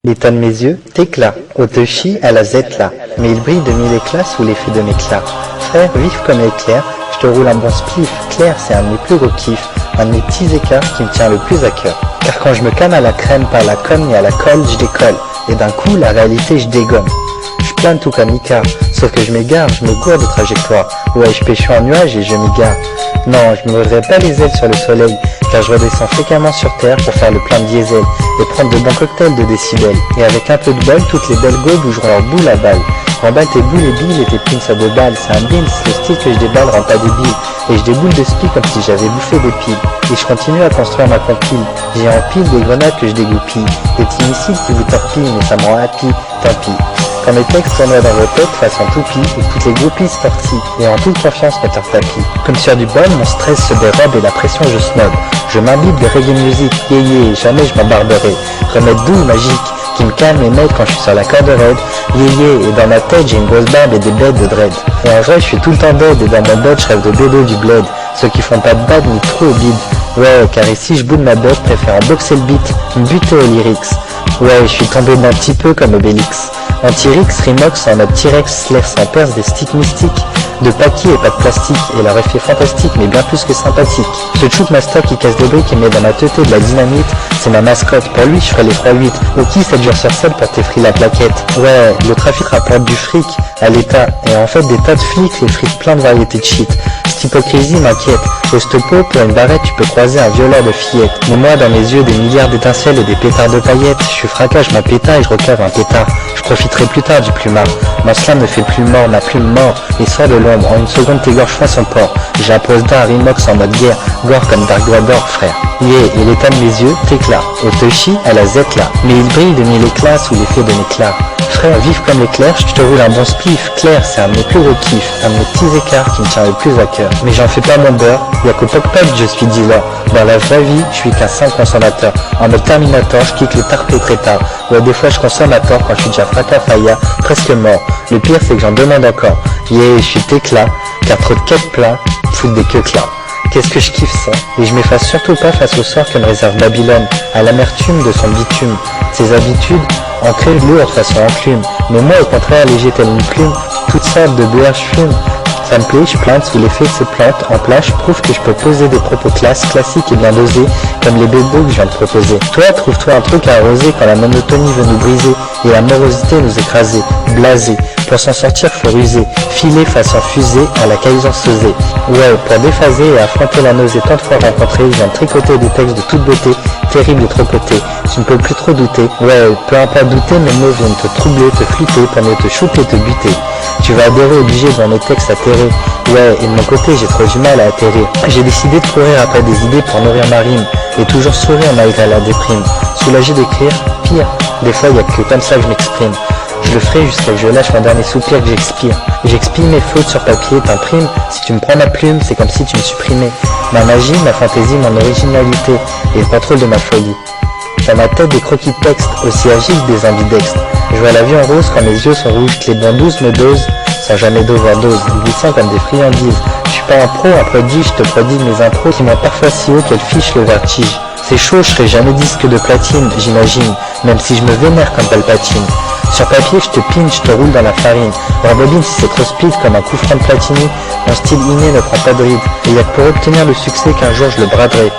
L'état de mes yeux, t'éclat, Otoshi à la Zetla, mais il brille de mille éclats sous l'effet de m'éclat. Frère, vif comme l'éclair, je te roule un bon spliff, clair, c'est un de mes plus gros kiffs, un de mes petits écarts qui me tient le plus à cœur. Car quand je me calme à la crème, pas à la com ni à la colle, je décolle, et d'un coup, la réalité, je dégomme. Je plane tout comme Icar, sauf que je m'égare, je me gourde de trajectoire, ouais, je pêche en nuage et je m'égare. Non, je ne me voudrais pas les ailes sur le soleil, car je redescends fréquemment sur terre pour faire le plein de diesel et prendre de bons cocktails de décibels. Et avec un peu de bol, toutes les belles go bougeront leur boule à balle. Remballe tes boules et billes et tes pins à 2 balles, c'est un bills, le style que je déballe rend pas débile. Et je déboule de spi comme si j'avais bouffé des piles. Et je continue à construire ma compile, j'ai en pile des grenades que je dégoupille, des petits missiles qui vous torpillent mais ça me rend happy, tant pis. Quand mes textes tournoient dans vos têtes façon toupie et que toutes les groupies sportives et en toute confiance mettent leur tapis. Comme sur du bol, mon stress se dérobe et la pression je snob. Je m'imbibe de reggae music, yé, jamais je m'embarberai. Remède doux, magique, qui me calme et m'aide quand je suis sur la corde raide. Yé, et dans ma tête j'ai une grosse barbe et des bêtes de dread. Et en vrai je suis tout le temps dead et dans mon bed je rêve de bédo du bled. Ceux qui font pas de bad ni trop au bide. Ouais, car ici je boude ma bête, préférant boxer le beat, me buter aux lyrics. Ouais, je suis tombé d'un petit peu comme Obélix. Anti-Rix, Rimox, en mode T-Rex, l'air sans perce des sticks mystiques. De paquis et pas de plastique, et leur effet fantastique, mais bien plus que sympathique. Ce chouk master qui casse des briques et met dans ma teuté de la dynamite, c'est ma mascotte, pour lui je ferai les 3-8. Ou qui 7 jours sur 7 pour t'effrer la plaquette. Ouais, le trafic rapporte du fric à l'état, et en fait des tas de flics, les frites plein de variétés de shit. Cette hypocrisie m'inquiète. Au stopo, pour une barrette, tu peux croiser un violeur de fillette. Mais moi, dans mes yeux, des milliards d'étincelles et des pétards de paillettes. Je suis fracas, je m'appétard et je reclave un pétard. Je profiterai plus tard du plumard. Mon slam ne fait plus mort, ma plume mort. Et sort de l'ombre, en une seconde t'égorges fin son port. J'impose d'un Rimox en mode guerre, gore comme Dark Vador, frère. Yeah, et l'état de mes yeux, t'éclat. Otoshi à la Zetla, mais il brille de mille éclats sous l'effet de m'éclat. Frère, vif comme l'éclair, je te roule un bon spliff, clair, c'est un de mes plus gros kiffs, un de mes petits écarts qui me tient le plus à cœur. Mais j'en fais pas mon beurre, y'a qu'au poc-poc je suis dealer. Dans la vraie vie, je suis qu'un simple consommateur. En mode Terminator, je kick les tarpés très tard. Ouais, des fois je consomme à tort quand je suis déjà fracafaya, presque mort. Le pire c'est que j'en demande encore. Yeah, je suis t'éclat, car trop de quêtes plein, foutent des queues clats. Qu'est-ce que je kiffe ça. Et je m'efface surtout pas face au sort que me réserve Babylone, à l'amertume de son bitume. Ses habitudes, ancrées lourdes façon enclume. Mais moi au contraire léger telle une plume, toute sable de beurre je fume. Ça me plaît, je plante sous l'effet de ces plantes. En plage, je prouve que je peux poser des propos classiques et bien dosés, comme les bébés que je viens de proposer. Toi, trouve-toi un truc à arroser quand la monotonie veut nous briser, et la morosité nous écraser, blaser. Pour s'en sortir, faut ruser, filer façon fusée à la caïsance osée. Ouais, pour déphaser et affronter la nausée tant de fois rencontrée, je viens de tricoter des textes de toute beauté, terribles et trop cotés. Tu ne peux plus trop douter. Ouais, peu importe douter, mes mots viennent te troubler, te flûter, pour mieux te shooter, te buter. Tu vas adhérer obligé dans mes textes atterrés. Ouais, et de mon côté, j'ai trop du mal à atterrir. J'ai décidé de courir après des idées pour nourrir ma rime, et toujours sourire malgré la déprime. Soulagé d'écrire, pire, des fois y'a que comme ça que je m'exprime. Je le ferai jusqu'à que je lâche mon dernier soupir que j'expire. J'expire mes fautes sur papier, t'imprimes. Si tu me prends ma plume, c'est comme si tu me supprimais. Ma magie, ma fantaisie, mon originalité, et le contrôle de ma folie. Dans ma tête des croquis de texte, aussi agiles que des ambidextres. Je vois la vie en rose quand mes yeux sont rouges, que les bons douces me dosent, sans jamais d'overdose, glissant comme des friandises. Je suis pas un pro, un prodige, je te prodigue mes intros qui montent parfois si haut qu'elles fichent le vertige. C'est chaud, je serai jamais disque de platine, j'imagine, même si je me vénère comme Palpatine. Sur papier, je te pinch, je te roule dans la farine. Rembobine si c'est trop speed comme un coup franc de Platini. Mon style inné ne prend pas de ride. Et y'a que pour obtenir le succès qu'un jour je le braderai.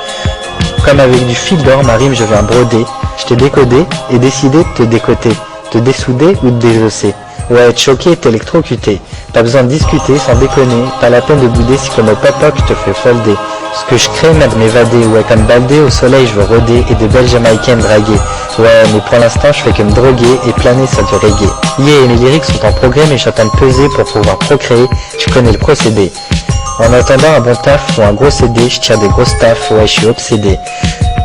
Comme avec du fil d'or, ma rime je viens broder. Je t'ai décodé et décidé de te décoter. Te dessouder ou de désosser. Ouais, être choqué, t'électrocuter. Pas besoin de discuter, sans déconner. Pas la peine de bouder si comme au pop-up je te fais folder. Ce que je crée m'aide m'évader. Ouais, comme Baldé au soleil je veux rôder et des belles jamaïcaines draguer. Ouais, mais pour l'instant je fais que me droguer et planer sur du reggae. Yeah, mes lyrics sont en progrès mais je suis en train de peser pour pouvoir procréer. Tu connais le procédé. En attendant un bon taf ou un gros CD, je tire des grosses tafs, ouais je suis obsédé.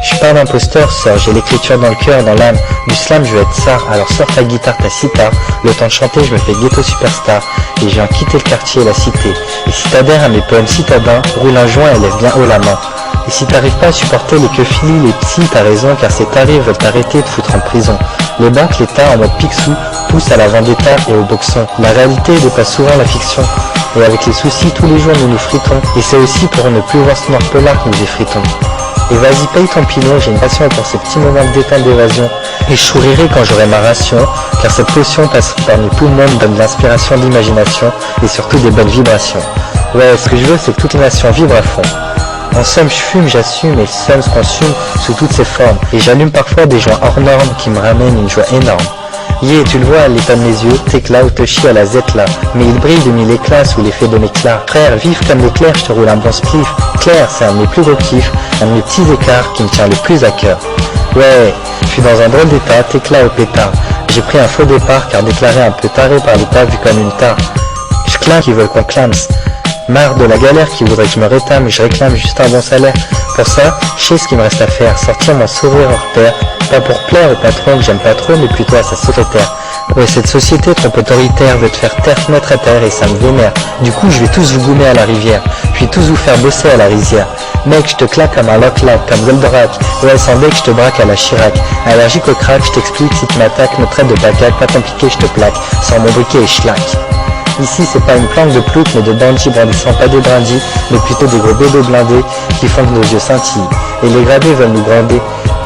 Je suis pas un imposteur, sœur, j'ai l'écriture dans le cœur, dans l'âme. Du slam, je veux être star, alors sors ta guitare, ta sitar. Le temps de chanter, je me fais ghetto superstar. Et je viens quitter le quartier et la cité. Et si t'adhères à mes poèmes citadins, roule un joint et lève bien haut la main. Et si t'arrives pas à supporter les queues-filis, les psys, t'as raison, car ces tarés veulent t'arrêter et te foutre en prison. Les banques, l'État, en mode Picsou, poussent à la vendetta et au boxon. La réalité dépasse souvent la fiction. Et avec les soucis, tous les jours nous nous fritons. Et c'est aussi pour ne plus voir ce noir pelard que nous effritons. Et vas-y paye ton pilon, j'ai une passion pour ces petits moments de détente d'évasion. Et je sourirai quand j'aurai ma ration, car cette potion passe parmi tout le monde, donne de l'inspiration, d'imagination et surtout des bonnes vibrations. Ouais, ce que je veux c'est que toute les nations vibrent à fond. En somme, je fume, j'assume, et le seum se consume sous toutes ses formes. Et j'allume parfois des joints hors normes qui me ramènent une joie énorme. Yeah, tu le vois à l'état de mes yeux, t'éclats ou te chie à la zette là. Mais il brille de mille éclats sous l'effet de mes clairs. Frère, vif comme l'éclair, je te roule un bon spliff. Clair, c'est un de mes plus gros kiffs, un de mes petits écarts qui me tient le plus à cœur. Ouais, je suis dans un drôle d'état, t'éclats au pétard. J'ai pris un faux départ car déclaré un peu taré par l'état vu comme une tare. Je clame qu'ils veulent qu'on clame. Marre de la galère qui voudrait que je me rétame, je réclame juste un bon salaire. Pour ça, je sais ce qu'il me reste à faire, sortir mon sourire hors pair. Pas pour plaire au patron que j'aime pas trop, mais plutôt à sa secrétaire. Ouais, cette société trop autoritaire veut te faire taire, mettre à terre et ça me vénère. Du coup, je vais tous vous goumer à la rivière, puis tous vous faire bosser à la rizière. Mec, je te claque comme un lock-lack, comme Goldorak. Ouais, sans deck, je te braque à la Chirac. Allergique au crack, je t'explique, si tu m'attaques, me traite de pacaque, pas compliqué, je te plaque. Sans mon briquet et schlac. Ici, c'est pas une planque de plouc, mais de bandits brandissant pas des brindilles, mais plutôt des gros bébés blindés qui font que nos yeux scintillent. Et les gradés veulent nous brander,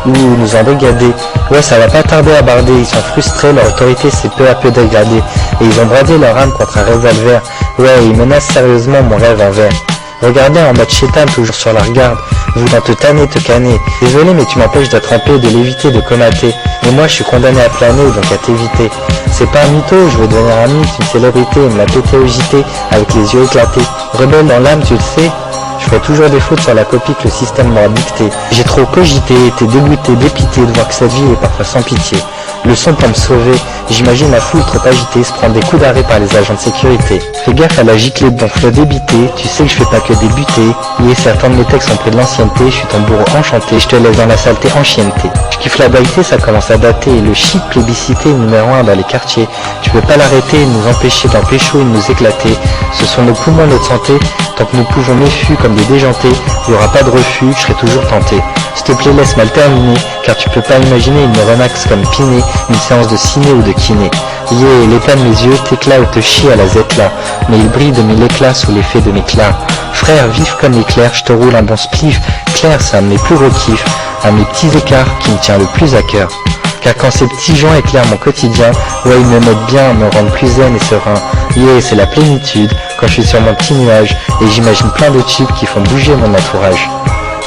ou nous embrigader. Ouais, ça va pas tarder à barder, ils sont frustrés, leur autorité s'est peu à peu dégradée. Et ils ont bradé leur âme contre un revolver. Ouais, ils menacent sérieusement mon rêve en verre. Regardez en mode chétan, toujours sur la regarde, voulant te tanner, te canner. Désolé, mais tu m'empêches d'attraper, de l'éviter, de comater. Et moi, je suis condamné à planer, donc à t'éviter. C'est pas un mytho, je veux devenir un mythe, une célébrité, me la péter au JT, avec les yeux éclatés. Rebelle dans l'âme, tu le sais, je ferai toujours des fautes sur la copie que le système m'aura dictée. J'ai trop cogité, été dégoûté, dépité de voir que cette vie est parfois sans pitié. Le son pour me sauver, j'imagine la foule trop agitée se prendre des coups d'arrêt par les agents de sécurité. Fais gaffe à la giclée de ton flot débité, tu sais que je fais pas que débuter. Et certains de mes textes sont près de l'ancienneté, je suis ton bourreau enchanté, je te laisse dans la saleté enchienneté. Je kiffe la baïté, ça commence à dater, et le shit plébiscité numéro 1 dans les quartiers. Tu peux pas l'arrêter, nous empêcher d'en pécho et de nous éclater. Ce sont nos poumons, notre santé, tant que nous pouvons méfus comme des déjantés, il y aura pas de refus, je serai toujours tenté. S'il te plaît, laisse-moi le terminer, car tu peux pas imaginer une neuromax comme Piné, une séance de ciné ou de kiné. Yeah, l'état de mes yeux t'éclats ou te chie à la zette là, mais il brille de mille éclats sous l'effet de mes clairs. Frère, vif comme l'éclair, je te roule un bon spliff. Clair, c'est un de mes plus gros kiffs, un de mes petits écarts qui me tient le plus à cœur. Car quand ces petits joints éclairent mon quotidien, ouais, ils me mettent bien, me rendent plus zen et serein. Yeah, c'est la plénitude, quand je suis sur mon petit nuage, et j'imagine plein de types qui font bouger mon entourage.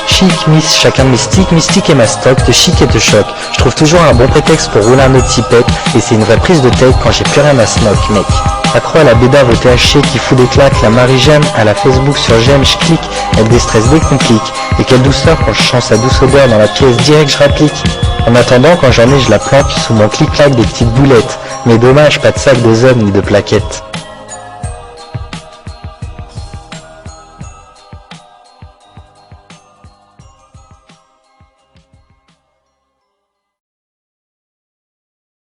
Chic, miss, chacun mystique et ma stock, de chic et de choc. Je trouve toujours un bon prétexte pour rouler un autre typette, et c'est une vraie prise de tête quand j'ai plus rien à smoke, mec. Accro à la bédave au THC qui fout des claques, la Marie-Jeanne à la Facebook sur j'aime, je clique, elle déstresse dès qu'on clique. Et quelle douceur quand je chante sa douce odeur dans la pièce, direct je rapplique. En attendant, quand j'en ai, je la planque sous mon clic-clac des petites boulettes. Mais dommage, pas de sac de zone ni de plaquettes.